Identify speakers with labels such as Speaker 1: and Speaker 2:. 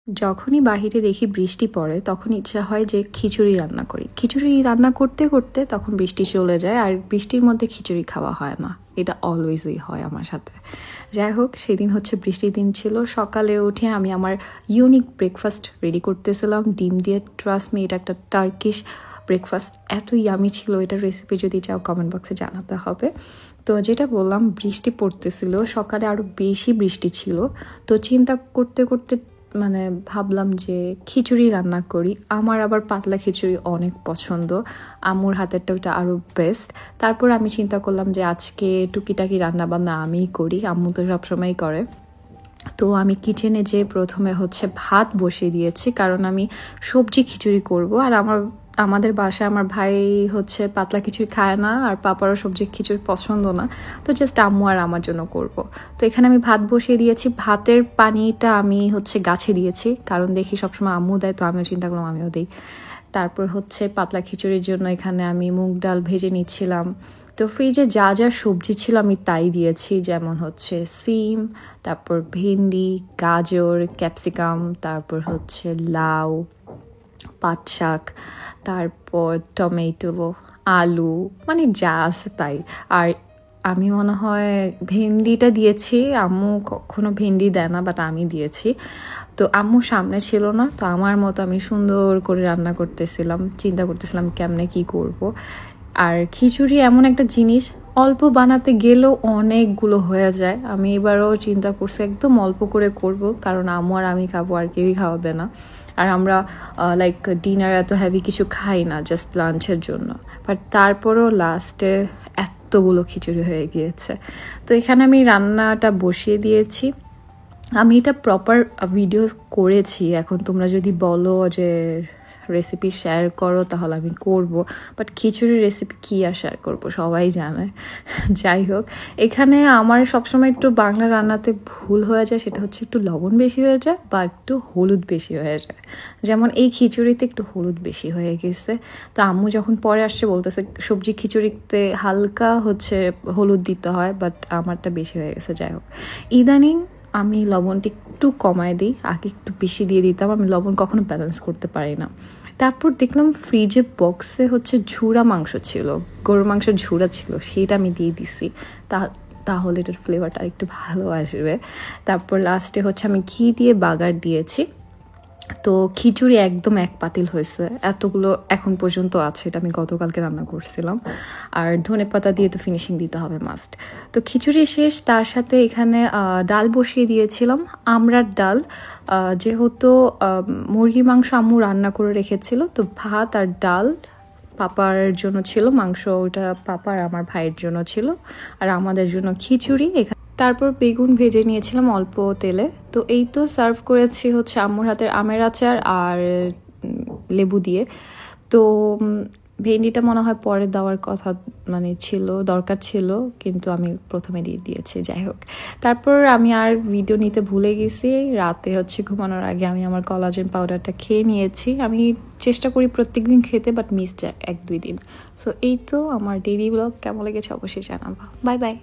Speaker 1: যখনই বাহিরে দেখি বৃষ্টি পড়ে তখন ইচ্ছা হয় যে খিচুড়ি রান্না করি। খিচুড়ি রান্না করতে করতে তখন বৃষ্টি চলে যায় আর বৃষ্টির মধ্যে খিচুড়ি খাওয়া হয় না। এটা অলওয়েজই হয় আমার সাথে। যাই হোক, সেদিন হচ্ছে বৃষ্টির দিন ছিল। সকালে উঠে আমি আমার ইউনিক ব্রেকফাস্ট রেডি করতেছিলাম ডিম দিয়ে। ট্রাস্ট মি, এটা একটা টার্কিশ ব্রেকফাস্ট, এত ইয়ামি ছিল। এটার রেসিপি যদি চাও কমেন্ট বক্সে জানাতে হবে। তো যেটা বললাম, বৃষ্টি পড়তেছিল, সকালে আরও বেশি বৃষ্টি ছিল। তো চিন্তা করতে করতে ভাবলাম যে খিচুড়ি রান্না করি। আমার আবার পাতলা খিচুড়ি অনেক পছন্দ, আম্মুর হাতেরটা ওটা আরও বেস্ট। তারপর আমি চিন্তা করলাম যে আজকে টুকিটাকি রান্না বান্না আমিই করি, আম্মু তো সবসময়ই করে। তো আমি কিচেনে যে প্রথমে হচ্ছে ভাত বসিয়ে দিয়েছি, কারণ আমি সবজি খিচুড়ি করব। আর আমাদের বাসায় আমার ভাই হচ্ছে পাতলা খিচুড়ি খায় না, আর পাপারও সবজি খিচুড়ি পছন্দ না। তো জাস্ট আম্মু আর আমার জন্য করব। তো এখানে আমি ভাত বসিয়ে দিয়েছি। ভাতের পানিটা আমি হচ্ছে গাছে দিয়েছি, কারণ দেখি সবসময় আম্মু দেয়, তো আমিও চিন্তা করলাম আমিও দিই। তারপর হচ্ছে পাতলা খিচুড়ির জন্য এখানে আমি মুগ ডাল ভেজে নিচ্ছিলাম। তো ফ্রিজে যা যা সবজি ছিল আমি তাই দিয়েছি, যেমন হচ্ছে সিম, তারপর ভেন্ডি, গাজর, ক্যাপসিকাম, তারপর হচ্ছে লাউ, পাট শাক, তারপর টমেটো, আলু, যা আছে তাই। আর আমি মনে হয় ভেন্ডিটা দিয়েছি, আম্মু কখনো ভেন্ডি দেয় না, বাট আমি দিয়েছি। তো আম্মু সামনে ছিল না, তো আমার মতো আমি সুন্দর করে রান্না করতেছিলাম, চিন্তা করতেছিলাম কেমনে কি করব। আর খিচুড়ি এমন একটা জিনিস, অল্প বানাতে গেলেও অনেকগুলো হয়ে যায়। আমি এবারও চিন্তা করছি একদম অল্প করে করব, কারণ আম্মু আর আমি খাবো, আর কেউই খাওয়াবে না। আর আমরা ডিনার এত হেভি কিছু খাই না, জাস্ট লাঞ্চের জন্য। বাট তারপরও লাস্টে এতগুলো খিচুড়ি হয়ে গিয়েছে। তো এখানে আমি রান্নাটা বসিয়ে দিয়েছি। আমি এটা প্রপার ভিডিও করেছি, এখন তোমরা যদি বলো যে রেসিপি শেয়ার করো তাহলে আমি করব, বাট খিচুড়ির রেসিপি কী আর শেয়ার করবো, সবাই জানে। যাই হোক, এখানে আমার সবসময় একটু বাংলা রান্নাতে ভুল হয়ে যায়, সেটা হচ্ছে একটু লবণ বেশি হয়ে যায় বা একটু হলুদ বেশি হয়ে যায়। যেমন এই খিচুড়িতে একটু হলুদ বেশি হয়ে গেছে। তো আম্মু যখন পরে আসছে বলতেছে সবজি খিচুড়িতে হালকা হচ্ছে হলুদ দিতে হয়, বাট আমারটা বেশি হয়ে গেছে। যাই হোক, ইদানিং আমি লবণটা একটু কমায় দিই, আগে একটু বেশি দিয়ে দিতাম। আমি লবণ কখনো ব্যালেন্স করতে পারি না। তারপর দেখলাম ফ্রিজে বক্সে হচ্ছে ঝুড়া মাংস ছিল, গরুর মাংসের ঝুড়া ছিল, সেটা আমি দিয়ে দিছি। তাহলে এটার ফ্লেভারটা একটু ভালো আসবে। তারপর লাস্টে হচ্ছে আমি ঘি দিয়ে বাগার দিয়েছি। তো খিচুড়ি একদম এক পাতিল হয়েছে, এতগুলো এখন পর্যন্ত আছে। এটা আমি গতকালকে রান্না করছিলাম। আর ধনেপাতা দিয়ে তো ফিনিশিং দিতে হবে মাস্ট। তো খিচুড়ি শেষ, তার সাথে এখানে ডাল বসিয়ে দিয়েছিলাম, আমড়ার ডাল। যেহেতু মুরগি মাংস আম্মু রান্না করে রেখেছিল, তো ভাত আর ডাল পাপার জন্য ছিল, মাংস ওটা পাপা আর আমার ভাইয়ের জন্য ছিল, আর আমাদের জন্য খিচুড়ি। তারপর বেগুন ভেজে নিয়েছিলাম অল্প তেলে। তো এই তো সার্ভ করেছি হচ্ছে আম্মুর হাতের আমের আচার আর লেবু দিয়ে। তো ভেন্ডিটা মনে হয় পরে দেওয়ার কথা দরকার ছিল, কিন্তু আমি প্রথমে দিয়ে দিয়েছি। যাই হোক, তারপর আমি আর ভিডিও নিতে ভুলে গেছি। রাতে হচ্ছে ঘুমানোর আগে আমি আমার কোলাজেন পাউডারটা খেয়ে নিয়েছি। আমি চেষ্টা করি প্রত্যেকদিন খেতে, বাট মিস যায় 1-2 দিন। সো এই তো আমার ডেইলি ব্লগ। কেমন লেগেছে অবশ্যই জানাবো। Bye bye.